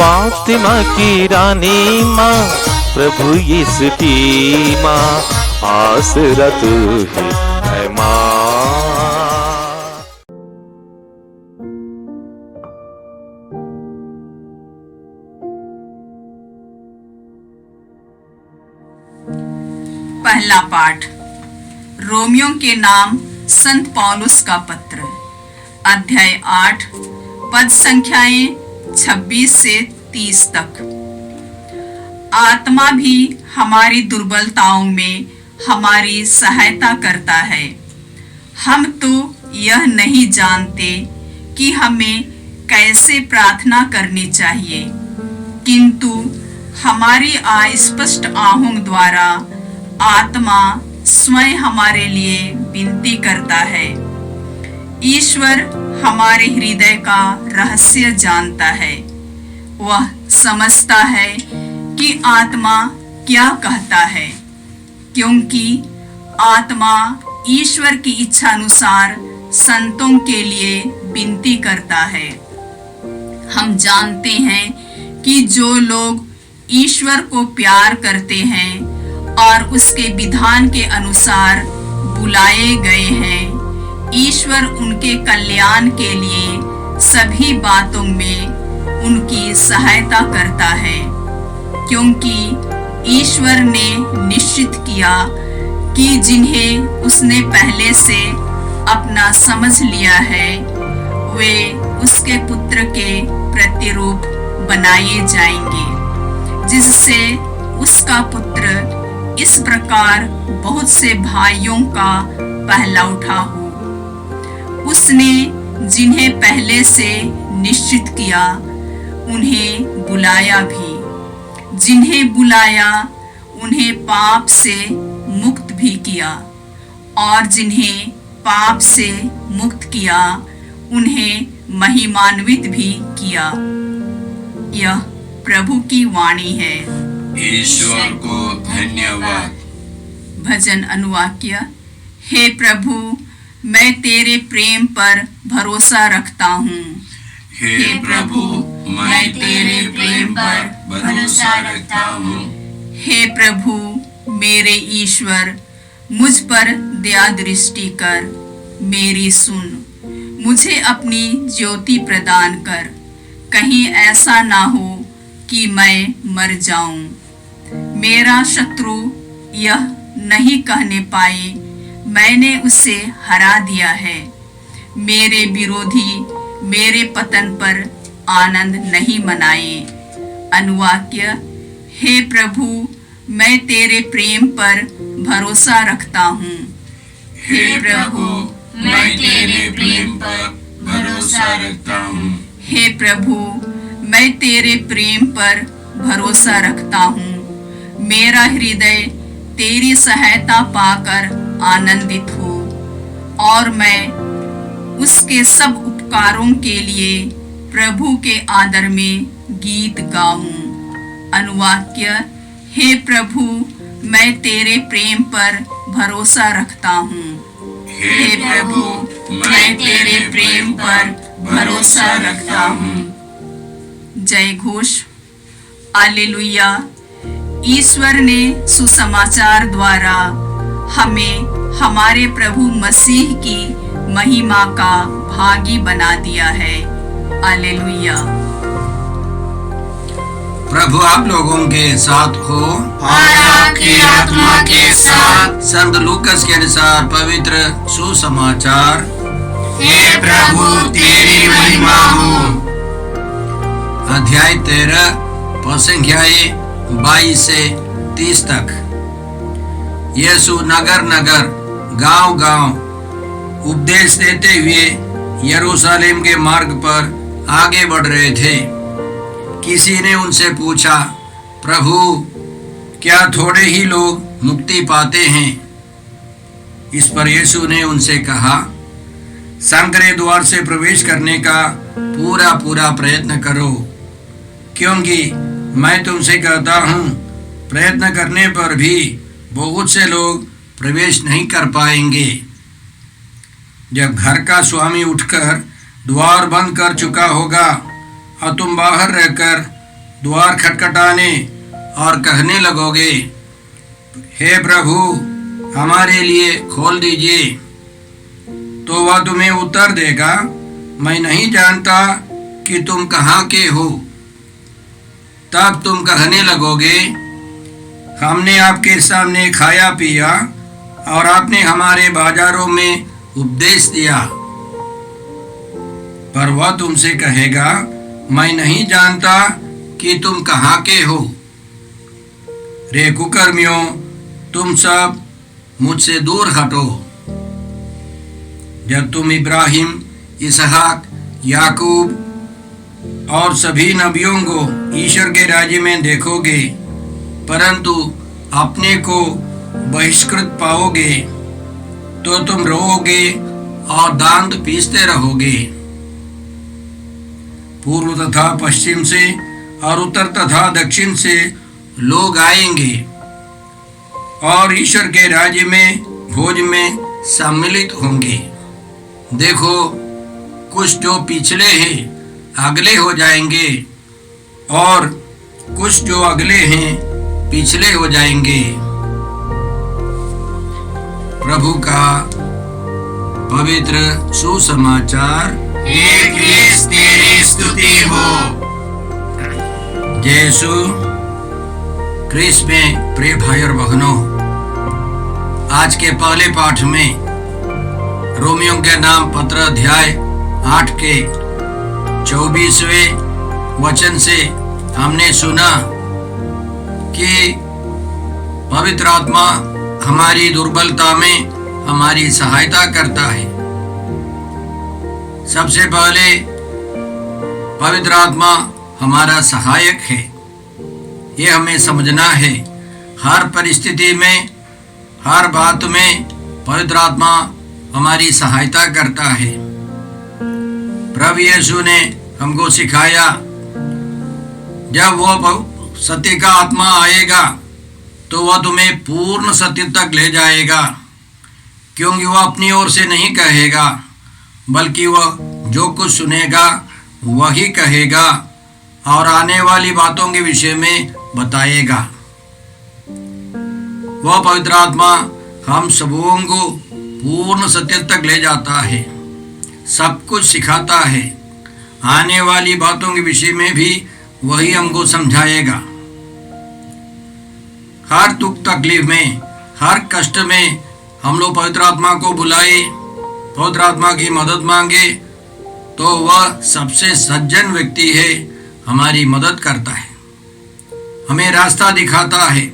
फातिमा की रानी माँ, प्रभु यीशु की माँ, आसरा तू ही है माँ। पहला पाठ रोमियो के नाम संत पौलुस का पत्र, अध्याय 8, पद संख्याएं 26 से 30 तक। आत्मा भी हमारी दुर्बलताओं में हमारी सहायता करता है। हम तो यह नहीं जानते कि हमें कैसे प्रार्थना करनी चाहिए, किंतु हमारी अस्पष्ट आहों द्वारा आत्मा स्वयं हमारे लिए विनती करता है। ईश्वर हमारे हृदय का रहस्य जानता है। वह समझता है कि आत्मा क्या कहता है, क्योंकि आत्मा ईश्वर की इच्छा अनुसार संतों के लिए विनती करता है। हम जानते हैं कि जो लोग ईश्वर को प्यार करते हैं और उसके विधान के अनुसार बुलाए गए हैं, ईश्वर उनके कल्याण के लिए सभी बातों में उनकी सहायता करता है, क्योंकि ईश्वर ने निश्चित किया कि जिन्हें उसने पहले से अपना समझ लिया है वे उसके पुत्र के प्रतिरूप बनाए जाएंगे, जिससे उसका पुत्र इस प्रकार बहुत से भाइयों का पहला उठा हो। उसने जिन्हें पहले से निश्चित किया उन्हें बुलाया भी, जिन्हें बुलाया उन्हें पाप से मुक्त भी किया, और जिन्हें पाप से मुक्त किया उन्हें महिमान्वित भी किया। यह प्रभु की वाणी है। ईश्वर को धन्यवाद। भजन अनुवाक्य। हे प्रभु, मैं तेरे प्रेम पर भरोसा रखता हूँ। हे प्रभु, मैं तेरे प्रेम पर भरोसा रखता हूँ। हे प्रभु मेरे ईश्वर, मुझ पर दया दृष्टि कर, मेरी सुन। मुझे अपनी ज्योति प्रदान कर, कहीं ऐसा ना हो कि मैं मर जाऊं। मेरा शत्रु यह नहीं कहने पाए मैंने उसे हरा दिया है। मेरे विरोधी मेरे पतन पर आनंद नहीं मनाए। अनुवाक्य। हे प्रभु, मैं तेरे प्रेम पर भरोसा रखता हूँ। हे प्रभु, मैं तेरे प्रेम पर भरोसा रखता हूँ। हे प्रभु, मैं तेरे प्रेम पर भरोसा रखता हूँ। मेरा हृदय तेरी सहायता पाकर आनंदित हो, और मैं उसके सब उपकारों के लिए प्रभु के आदर में गीत गाऊं। अनुवाक्य। हे प्रभु, मैं तेरे प्रेम पर भरोसा रखता हूँ। हे प्रभु, मैं तेरे प्रेम पर भरोसा रखता हूँ। जय घोष। हालेलुया। ईश्वर ने सुसमाचार द्वारा हमें हमारे प्रभु मसीह की महिमा का भागी बना दिया है। हालेलुया। प्रभु आप लोगों के साथ हो और आपकी आत्मा के साथ। संत लूकस के अनुसार पवित्र सुसमाचार। हे प्रभु, तेरी महिमा हो। अध्याय 13 पद संख्याएं 22 से 30 तक। यीशु नगर नगर गांव गांव उपदेश देते हुए यरूशलेम के मार्ग पर आगे बढ़ रहे थे। किसी ने उनसे पूछा, प्रभु, क्या थोड़े ही लोग मुक्ति पाते हैं? इस पर यीशु ने उनसे कहा, संकरे द्वार से प्रवेश करने का पूरा पूरा प्रयत्न करो, क्योंकि मैं तुमसे कहता हूँ प्रयत्न करने पर भी बहुत से लोग प्रवेश नहीं कर पाएंगे। जब घर का स्वामी उठकर द्वार बंद कर चुका होगा और तुम बाहर रहकर द्वार खटखटाने और कहने लगोगे, हे प्रभु हमारे लिए खोल दीजिए, तो वह तुम्हें उत्तर देगा, मैं नहीं जानता कि तुम कहाँ के हो। तब तुम कहने लगोगे, हमने आपके सामने खाया पिया और आपने हमारे बाजारों में उपदेश दिया। पर वह तुमसे कहेगा, मैं नहीं जानता कि तुम कहाँ के हो। रे कुकर्मियों, तुम सब मुझसे दूर हटो। जब तुम इब्राहिम, इसहाक, याकूब और सभी नबियों को ईश्वर के राज्य में देखोगे, परंतु अपने को बहिष्कृत पाओगे, तो तुम रोओगे और दांत पीसते रहोगे। पूर्व तथा पश्चिम से और उत्तर तथा दक्षिण से लोग आएंगे और ईश्वर के राज्य में भोज में सम्मिलित होंगे। देखो, कुछ जो पिछले हैं अगले हो जाएंगे और कुछ जो अगले हैं पिछले हो जाएंगे। प्रभु का पवित्र सुसमाचार। हे क्रिस्त तेरी स्तुति हो। जय यीशु क्रिस्त में प्रिय भाई और बहनों, आज के पहले पाठ में रोमियों के नाम पत्र अध्याय 8 के 24वें वचन से हमने सुना कि पवित्र आत्मा हमारी दुर्बलता में हमारी सहायता करता है। सबसे पहले पवित्र आत्मा हमारा सहायक है, ये हमें समझना है। हर परिस्थिति में, हर बात में पवित्र आत्मा हमारी सहायता करता है। प्रभु यीशु ने हमको सिखाया, जब वो सत्य का आत्मा आएगा तो वह तुम्हें पूर्ण सत्य तक ले जाएगा, क्योंकि वह अपनी ओर से नहीं कहेगा, बल्कि वह जो कुछ सुनेगा वही कहेगा और आने वाली बातों के विषय में बताएगा। वह पवित्र आत्मा हम सबों को पूर्ण सत्य तक ले जाता है, सब कुछ सिखाता है। आने वाली बातों के विषय में भी वही हमको समझाएगा। हर दुख तकलीफ में, हर कष्ट में हम लोग पवित्र आत्मा को बुलाए, पवित्र आत्मा की मदद मांगे, तो वह सबसे सज्जन व्यक्ति है, हमारी मदद करता है, हमें रास्ता दिखाता है।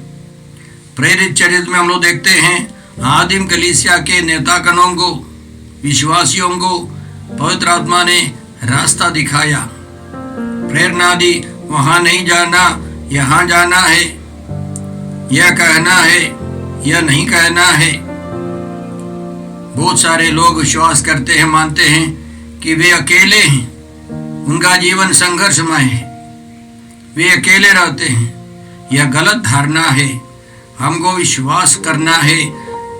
प्रेरित चरित्र में हम लोग देखते हैं, आदिम कलीसिया के नेतागणों को, विश्वासियों को पवित्र आत्मा ने रास्ता दिखाया, प्रेरणा दी, वहां नहीं जाना, यहाँ जाना है, यह कहना है, यह नहीं कहना है। बहुत सारे लोग विश्वास करते हैं, मानते हैं कि वे अकेले हैं, उनका जीवन संघर्षमय है, वे अकेले रहते हैं। यह गलत धारणा है। हमको विश्वास करना है,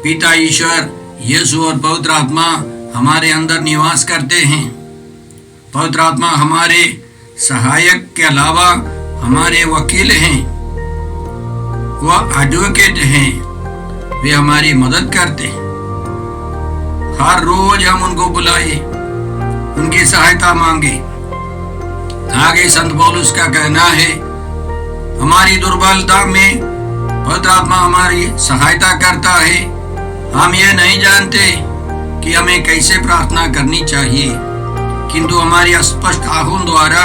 पिता ईश्वर, यीशु और पवित्र आत्मा हमारे अंदर निवास करते हैं। पवित्र आत्मा हमारे सहायक के अलावा हमारे वकील हैं, वह एडवोकेट हैं, वे हमारी मदद करते हैं। हर रोज हम उनको बुलाए, उनकी सहायता मांगे। आगे संत पौलुस का कहना है, हमारी दुर्बलता में पवित्र आत्मा हमारी सहायता करता है। हम ये नहीं जानते कि हमें कैसे प्रार्थना करनी चाहिए, किंतु हमारी स्पष्ट आह्वान द्वारा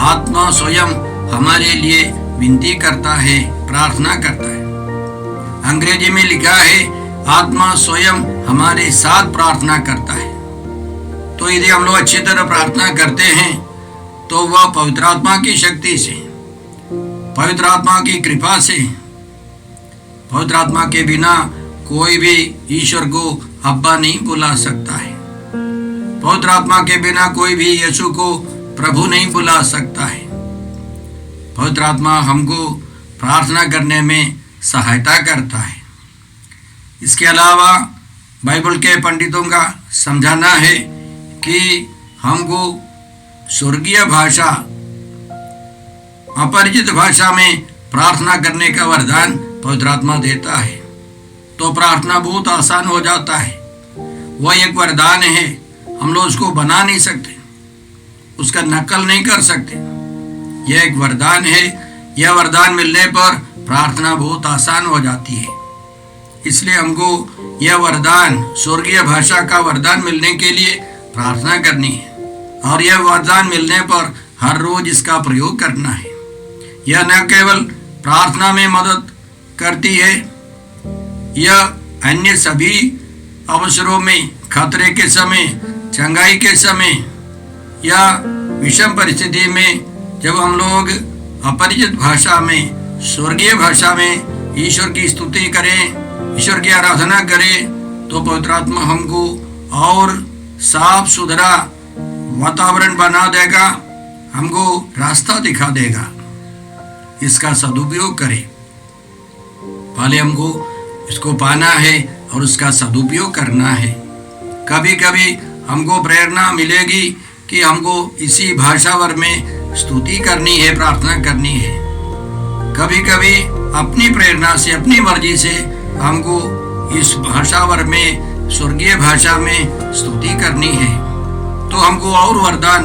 आत्मा स्वयं हमारे लिए विनती करता है, प्रार्थना करता है। अंग्रेजी में लिखा है, आत्मा स्वयं हमारे साथ प्रार्थना करता है। तो यदि हम लोग अच्छी तरह प्रार्थना करते हैं तो वह पवित्र आत्मा की शक्ति से, पवित्र आत्मा की कृपा से, पवित्र आत्मा के बिना कोई भी ईश्वर को अब्बा नहीं बुला सकता है। पवित्र आत्मा के बिना कोई भी यीशु को प्रभु नहीं बुला सकता है। पवित्र आत्मा हमको प्रार्थना करने में सहायता करता है। इसके अलावा बाइबल के पंडितों का समझाना है कि हमको स्वर्गीय भाषा अपरिचित भाषा में प्रार्थना करने का वरदान पवित्र आत्मा देता है, तो प्रार्थना बहुत आसान हो जाता है। वह एक वरदान है, हम लोग उसको बना नहीं सकते, उसका नकल नहीं कर सकते। यह एक वरदान है। यह वरदान मिलने पर प्रार्थना बहुत आसान हो जाती है। इसलिए हमको यह वरदान, स्वर्गीय भाषा का वरदान मिलने के लिए प्रार्थना करनी है, और यह वरदान मिलने पर हर रोज इसका प्रयोग करना है। यह न केवल प्रार्थना में मदद करती है, यह अन्य सभी अवसरों में, खतरे के समय, चंगाई के समय या विषम परिस्थिति में, जब हम लोग अपरिचित भाषा में, स्वर्गीय भाषा में ईश्वर की स्तुति करें, ईश्वर की आराधना करें, तो पवित्र आत्मा हमको और साफ सुथरा वातावरण बना देगा, हमको रास्ता दिखा देगा। इसका सदुपयोग करें। पहले हमको इसको पाना है और उसका सदुपयोग करना है। कभी कभी हमको प्रेरणा मिलेगी कि हमको इसी भाषावर में स्तुति करनी है, प्रार्थना करनी है। कभी कभी अपनी प्रेरणा से, अपनी मर्जी से हमको इस भाषावर में, स्वर्गीय भाषा में स्तुति करनी है, तो हमको और वरदान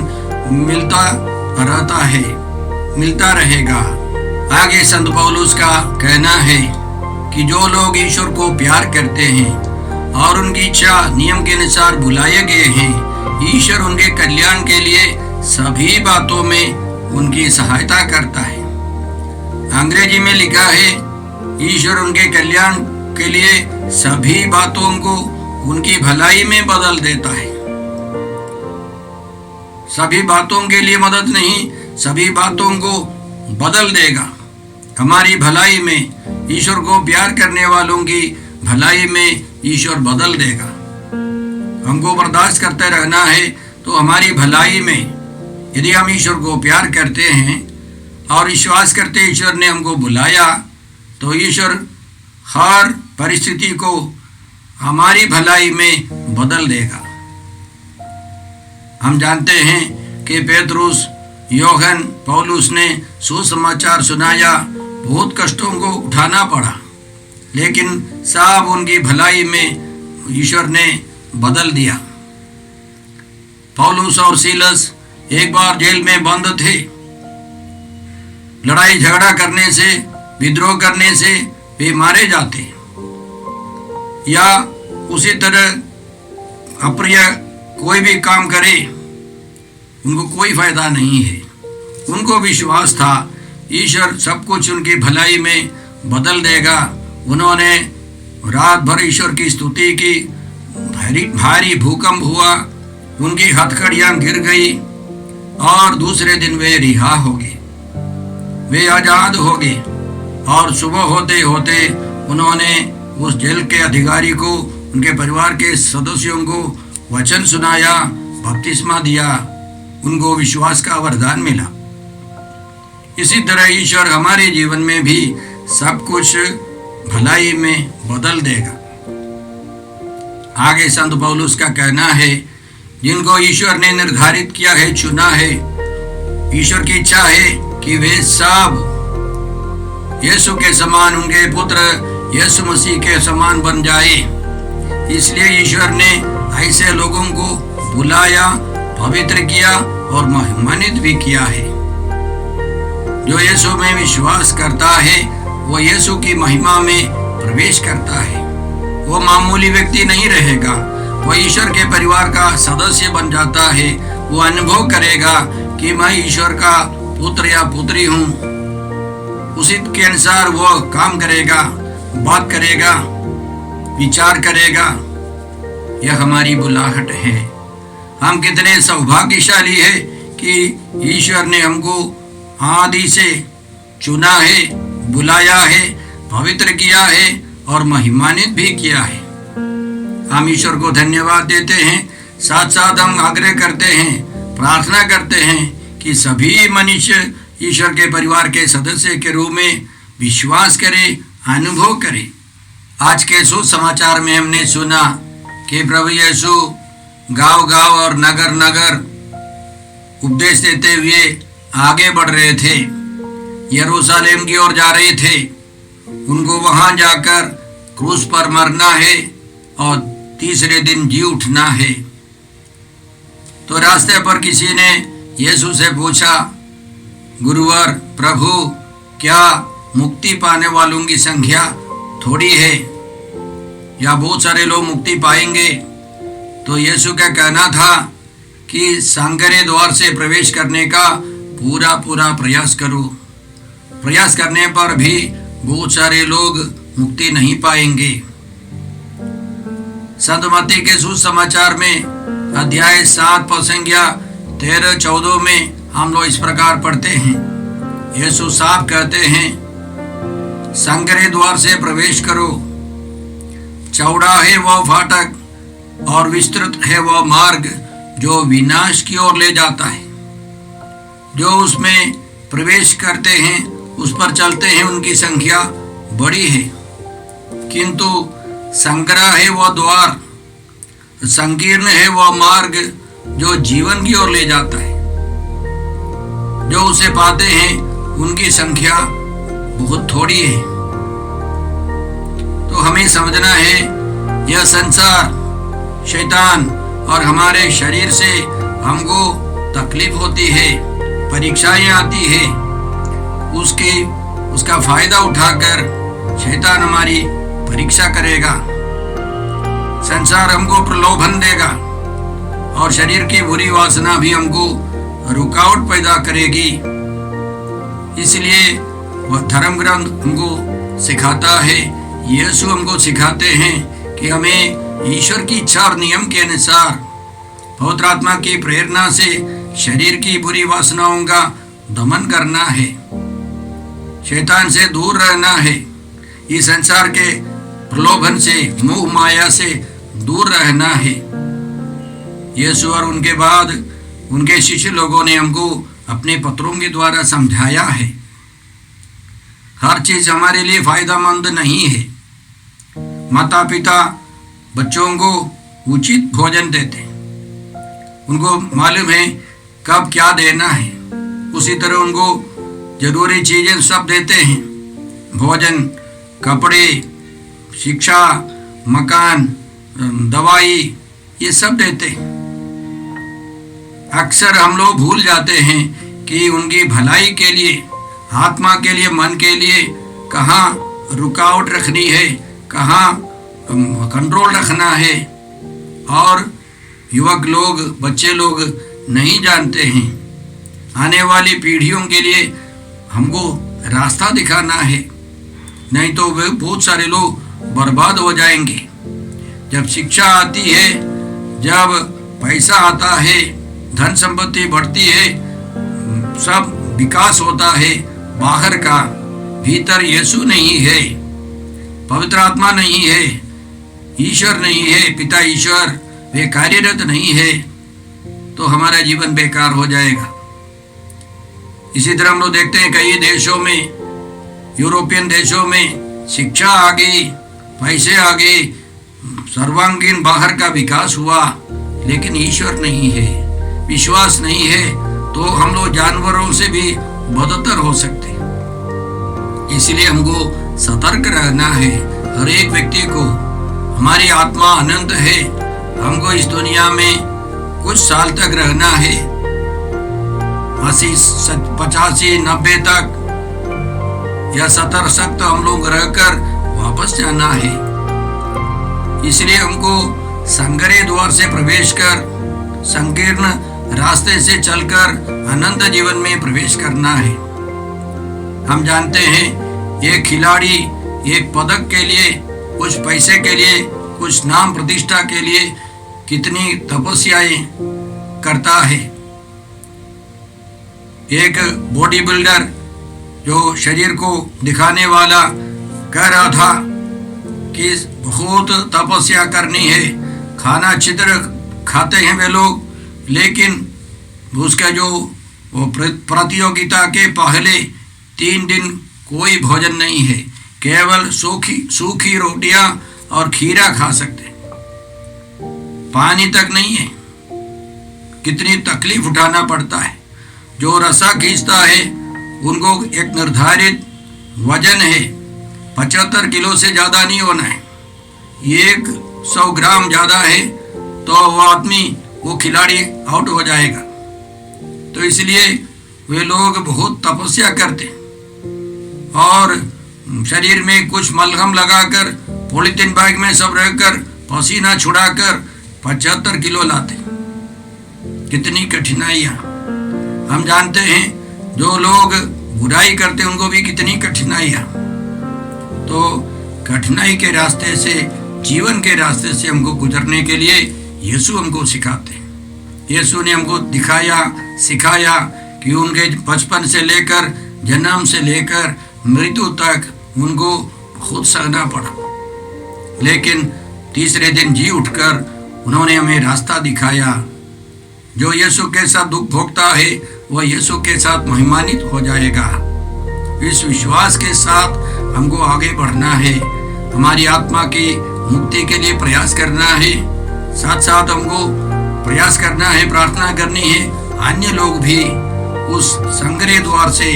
मिलता रहता है, मिलता रहेगा। आगे संत पौलुस का कहना है कि जो लोग ईश्वर को प्यार करते हैं और उनकी इच्छा नियम के अनुसार बुलाए गए हैं, ईश्वर उनके कल्याण के लिए सभी बातों में उनकी सहायता करता है। अंग्रेजी में लिखा है, ईश्वर उनके कल्याण के लिए सभी बातों को उनकी भलाई में बदल देता है। सभी बातों के लिए मदद नहीं, सभी बातों को बदल देगा। हमारी भलाई में, ईश्वर को प्यार करने वालों की भलाई में ईश्वर बदल देगा। हमको बर्दाश्त करते रहना है, तो हमारी भलाई में, यदि हम ईश्वर को प्यार करते हैं और विश्वास करते ईश्वर ने हमको बुलाया, तो ईश्वर हर परिस्थिति को हमारी भलाई में बदल देगा। हम जानते हैं कि पेतरुस, यूहन्ना, पौलुस ने सुसमाचार सुनाया, बहुत कष्टों को उठाना पड़ा, लेकिन सब उनकी भलाई में ईश्वर ने बदल दिया। पौलुस और सीलस एक बार जेल में बंद थे। लड़ाई झगड़ा करने से, विद्रोह करने से वे मारे जाते, या उसी तरह अप्रिय कोई भी काम करे, उनको कोई फायदा नहीं है। उनको विश्वास था ईश्वर सब कुछ उनकी भलाई में बदल देगा। उन्होंने रात भर ईश्वर की स्तुति की, भारी भूकंप हुआ, उनकी हथकड़ियां गिर गई और दूसरे दिन वे रिहा हो गए, वे आजाद हो गए। और सुबह होते होते उन्होंने उस जेल के अधिकारी को, उनके परिवार के सदस्यों को वचन सुनाया, बपतिस्मा दिया, उनको विश्वास का वरदान मिला। इसी तरह ईश्वर हमारे जीवन में भी सब कुछ भलाई में बदल देगा। आगे संत पौलुस का कहना है, जिनको ईश्वर ने निर्धारित किया है, चुना है, ईश्वर की इच्छा है कि वे सब यीशु के समान, उनके पुत्र यीशु मसीह के समान बन जाए। इसलिए ईश्वर ने ऐसे लोगों को बुलाया, पवित्र किया और महिमान्वित भी किया है। जो यीशु में विश्वास करता है, वो यीशु की महिमा में प्रवेश करता है। वो मामूली व्यक्ति नहीं रहेगा, वो ईश्वर के परिवार का सदस्य बन जाता है। वो अनुभव करेगा कि मैं ईश्वर का पुत्र या पुत्री हूँ। उसी के अनुसार वो काम करेगा, बात करेगा, विचार करेगा। यह हमारी बुलाहट है। हम कितने सौभाग्यशाली है कि ईश्वर ने हमको आदि से चुना है, बुलाया है, पवित्र किया है और महिमान्वित भी किया है। हम ईश्वर को धन्यवाद देते हैं। साथ साथ हम आग्रह करते हैं, प्रार्थना करते हैं कि सभी मनुष्य ईश्वर के परिवार के सदस्य के रूप में विश्वास करें, अनुभव करें। आज के सुसमाचार में हमने सुना कि प्रभु यीशु गांव-गांव और नगर-नगर उपदेश देते हुए आगे बढ़ रहे थे। यरूशलेम की ओर जा रहे थे। उनको वहां जाकर क्रूस पर मरना है और तीसरे दिन जी उठना है। तो रास्ते पर किसी ने यीशु से पूछा, गुरुवर प्रभु, क्या मुक्ति पाने वालों की संख्या थोड़ी है या बहुत सारे लोग मुक्ति पाएंगे? तो यीशु का कहना था कि सांकरे द्वार से प्रवेश करने का पूरा प्रयास करो। प्रयास करने पर भी बहुत सारे लोग मुक्ति नहीं पाएंगे। संत मत्ती के सुसमाचार में अध्याय 7 पद संख्या 13-14 में हम लोग इस प्रकार पढ़ते हैं। यीशु साफ कहते हैं, संकरे द्वार से प्रवेश करो। चौड़ा है वह फाटक और विस्तृत है वह मार्ग जो विनाश की ओर ले जाता है। जो उसमें प्रवेश करते हैं, उस पर चलते हैं, उनकी संख्या बड़ी है। किंतु संकरा है वह द्वार, संकीर्ण है वह मार्ग जो जीवन की ओर ले जाता है। जो उसे पाते हैं उनकी संख्या बहुत थोड़ी है। तो हमें समझना है, यह संसार, शैतान और हमारे शरीर से हमको तकलीफ होती है, परीक्षाएं आती है। उसका फायदा उठाकर शैतान हमारी परीक्षा करेगा। संसार हमको प्रलोभन देगा और शरीर की बुरी वासना भी हमको रुकावट पैदा करेगी। इसलिए वह धर्म ग्रंथ हमको सिखाता है, यीशु हमको सिखाते हैं कि हमें ईश्वर की इच्छा और नियम के अनुसार पवित्र आत्मा की प्रेरणा से शरीर की बुरी वासनाओं का दमन करना है, शैतान से दूर रहना है, इस संसार के प्रलोभन से, मोह माया से दूर रहना है। यीशु और उनके बाद उनके शिष्य लोगों ने हमको अपने पत्रों के द्वारा समझाया है। हर चीज हमारे लिए फायदेमंद नहीं है। माता पिता बच्चों को उचित भोजन देते हैं, उनको मालूम है कब क्या देना है। उसी तरह उनको जरूरी चीजें सब देते हैं, भोजन, कपड़े, शिक्षा, मकान, दवाई, ये सब देते हैं। अक्सर हम लोग भूल जाते हैं कि उनकी भलाई के लिए, आत्मा के लिए, मन के लिए कहाँ रुकावट रखनी है, कहाँ कंट्रोल रखना है। और युवक लोग, बच्चे लोग नहीं जानते हैं। आने वाली पीढ़ियों के लिए हमको रास्ता दिखाना है, नहीं तो वे बहुत सारे लोग बर्बाद हो जाएंगे। जब शिक्षा आती है, जब पैसा आता है, धन संपत्ति बढ़ती है, सब विकास होता है बाहर का, भीतर यीशु नहीं है, पवित्र आत्मा नहीं है, ईश्वर नहीं है, पिता ईश्वर वे कार्यरत नहीं है, तो हमारा जीवन बेकार हो जाएगा। इसी तरह हम लोग देखते हैं कई देशों में, यूरोपियन देशों में शिक्षा आ गई, पैसे आ गए, सर्वांगीण बाहर का विकास हुआ, लेकिन ईश्वर नहीं है, विश्वास नहीं है, तो हम लोग जानवरों से भी बदतर हो सकते हैं। इसलिए हमको सतर्क रहना है। हर एक व्यक्ति को, हमारी आत्मा अनंत है, हमको इस दुनिया में कुछ साल तक रहना है, 80, 85, 90 तक या 70 तक तो हम लोग रहकर वापस जाना है। इसलिए हमको संकरे द्वार से प्रवेश कर, संकीर्ण रास्ते से चलकर अनंत जीवन में प्रवेश करना है। हम जानते हैं एक खिलाड़ी एक पदक के लिए, कुछ पैसे के लिए, कुछ नाम प्रतिष्ठा के लिए कितनी तपस्याएं करता है। एक बॉडी बिल्डर जो शरीर को दिखाने वाला कह रहा था कि बहुत तपस्या करनी है, खाना अच्छी तरह खाते हैं वे लोग, लेकिन उसका जो वो प्रतियोगिता के पहले 3 दिन कोई भोजन नहीं है, केवल सूखी रोटियां और खीरा खा सकते हैं, पानी तक नहीं है। कितनी तकलीफ उठाना पड़ता है। जो रस्सा खींचता है उनको एक निर्धारित वजन है, 75 किलो से ज़्यादा नहीं होना है। 100 ग्राम ज़्यादा है तो वो आदमी, वो खिलाड़ी आउट हो जाएगा। तो इसलिए वे लोग बहुत तपस्या करते और शरीर में कुछ मलहम लगाकर पॉलीथीन बैग में सब रहकर पसीना छुड़ाकर 75 किलो लाते। कितनी कठिनाइयाँ! हम जानते हैं जो लोग बुराई करते उनको भी कितनी कठिनाइयाँ। तो कठिनाई के रास्ते से, जीवन के रास्ते से हमको गुजरने के लिए यीशु हमको सिखाते हैं। यीशु ने हमको दिखाया, सिखाया कि उनके बचपन से लेकर, जन्म से लेकर मृत्यु तक उनको खुद सहना पड़ा, लेकिन तीसरे दिन जी उठकर उन्होंने हमें रास्ता दिखाया। जो यीशु के साथ दुख भोगता है वह यीशु के साथ महिमान्वित हो जाएगा। इस विश्वास के साथ हमको आगे बढ़ना है, हमारी आत्मा की मुक्ति के लिए प्रयास करना है। साथ साथ हमको प्रयास करना है, प्रार्थना करनी है अन्य लोग भी उस संग्रह द्वार से,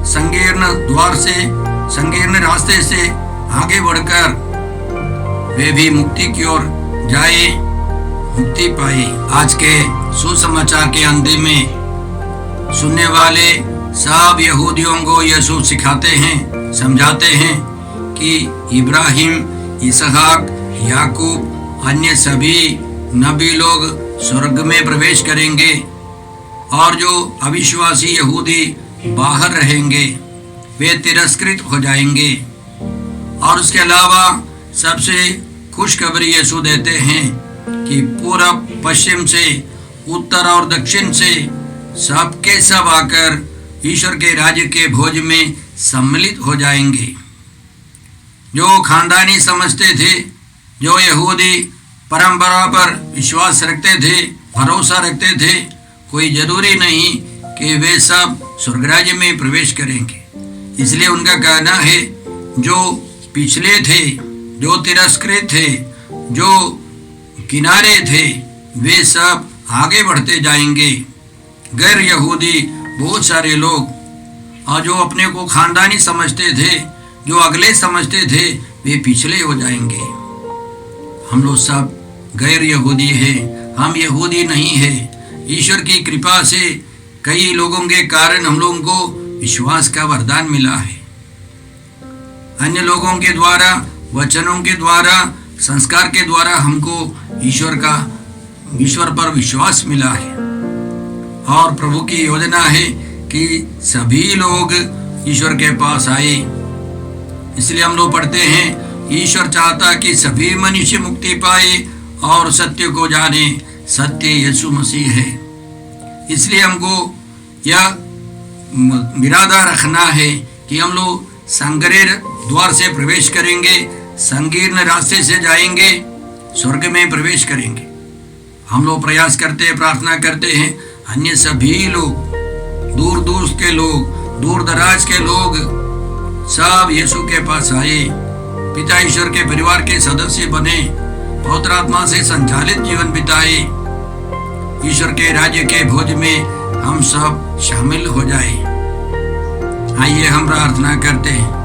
संकीर्ण द्वार से, संकीर्ण रास्ते से आगे बढ़कर वे भी मुक्ति की ओर जाए, मुक्ति पाए। आज के सुसमाचार के अंतिम में सुनने वाले सब यहूदियों को यीशु सिखाते हैं, समझाते हैं कि इब्राहिम, इसहाक, याकूब, अन्य सभी नबी लोग स्वर्ग में प्रवेश करेंगे और जो अविश्वासी यहूदी बाहर रहेंगे वे तिरस्कृत हो जाएंगे। और उसके अलावा सबसे खुशखबरी यीशु देते हैं कि पूरब पश्चिम से, उत्तर और दक्षिण से सबके सब आकर ईश्वर के राज्य के भोज में सम्मिलित हो जाएंगे। जो खानदानी समझते थे, जो यहूदी परंपरा पर विश्वास रखते थे, भरोसा रखते थे, कोई जरूरी नहीं कि वे सब स्वर्ग राज्य में प्रवेश करेंगे। इसलिए उनका कहना है जो पिछले थे, जो तिरस्कृत थे, जो किनारे थे, वे सब आगे बढ़ते जाएंगे। गैर यहूदी बहुत सारे लोग और जो अपने को खानदानी समझते थे, जो अगले समझते थे, वे पिछले हो जाएंगे। हम लोग सब गैर यहूदी हैं, हम यहूदी नहीं हैं। ईश्वर की कृपा से कई लोगों के कारण हम लोगों को विश्वास का वरदान मिला है। अन्य लोगों के द्वारा, वचनों के द्वारा, संस्कार के द्वारा हमको ईश्वर पर विश्वास मिला है। और प्रभु की योजना है कि सभी लोग ईश्वर के पास आए। इसलिए हम लोग पढ़ते हैं, ईश्वर चाहता कि सभी मनुष्य मुक्ति पाए और सत्य को जाने। सत्य यीशु मसीह है। इसलिए हमको यह इरादा रखना है कि हम लोग संग्रह द्वार से प्रवेश करेंगे, संकीर्ण रास्ते से जाएंगे, स्वर्ग में प्रवेश करेंगे। हम लोग प्रयास करते हैं, प्रार्थना करते हैं अन्य सभी लोग, दूर दूर के लोग, दूर दराज के लोग सब यीशु के पास आए, पिता ईश्वर के परिवार के सदस्य बने, पवित्र आत्मा से संचालित जीवन बिताए, ईश्वर के राज्य के भोज में हम सब शामिल हो जाए। आइए हम प्रार्थना करते हैं।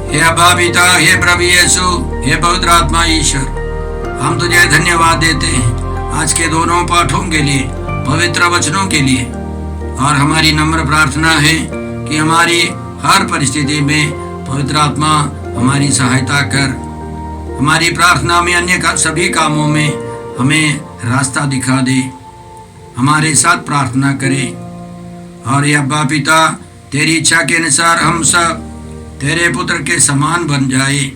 हे अब्बा पिता, हे प्रभु यीशु, हे पवित्र आत्मा ईश्वर, हम तुझे धन्यवाद देते हैं आज के दोनों पाठों के लिए, पवित्र वचनों के लिए। और हमारी नम्र प्रार्थना है कि हमारी हर परिस्थिति में पवित्र आत्मा हमारी सहायता कर, हमारी प्रार्थना में, अन्य सभी कामों में हमें रास्ता दिखा दे, हमारे साथ प्रार्थना करे। और ये अब्बा पिता, तेरी इच्छा के अनुसार हम सब तेरे पुत्र के समान बन जाए।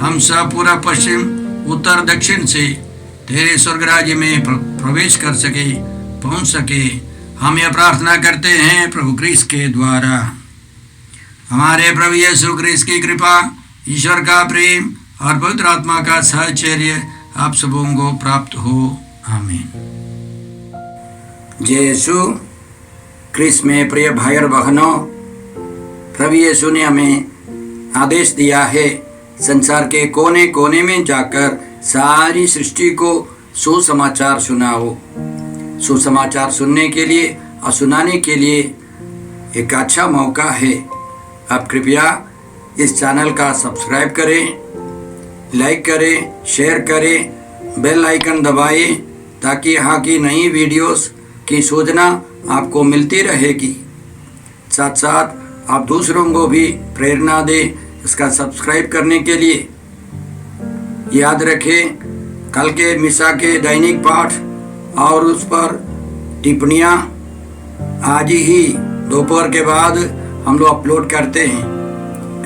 हम सब पूरा पश्चिम, उत्तर, दक्षिण से तेरे स्वर्ग राज्य में प्रवेश कर सके, पहुंच सके। हम यह प्रार्थना करते हैं प्रभु क्रिस्त के द्वारा। हमारे प्रभु यीशु क्रिस्त की कृपा, ईश्वर का प्रेम और पवित्र आत्मा का सहचर्य आप सबों को प्राप्त हो। आमीन। जय यीशु क्रिस्त में प्रिय भाई और बहनों, प्रभु यीशु ने हमें आदेश दिया है संसार के कोने कोने में जाकर सारी सृष्टि को सुसमाचार सुनाओ। सुसमाचार सुनने के लिए और सुनाने के लिए एक अच्छा मौका है। आप कृपया इस चैनल का सब्सक्राइब करें, लाइक करें, शेयर करें, बेल आइकन दबाएं ताकि यहाँ की नई वीडियोस की सूचना आपको मिलती रहेगी। साथ साथ आप दूसरों को भी प्रेरणा दें इसका सब्सक्राइब करने के लिए। याद रखें, कल के मिसा के दैनिक पाठ और उस पर टिप्पणियाँ आज ही दोपहर के बाद हम लोग अपलोड करते हैं।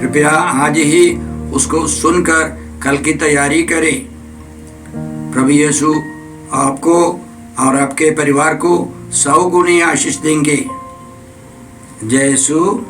कृपया आज ही उसको सुनकर कल की तैयारी करें। प्रभु यीशु आपको और आपके परिवार को 100 गुनी आशीष देंगे। जय यीशु।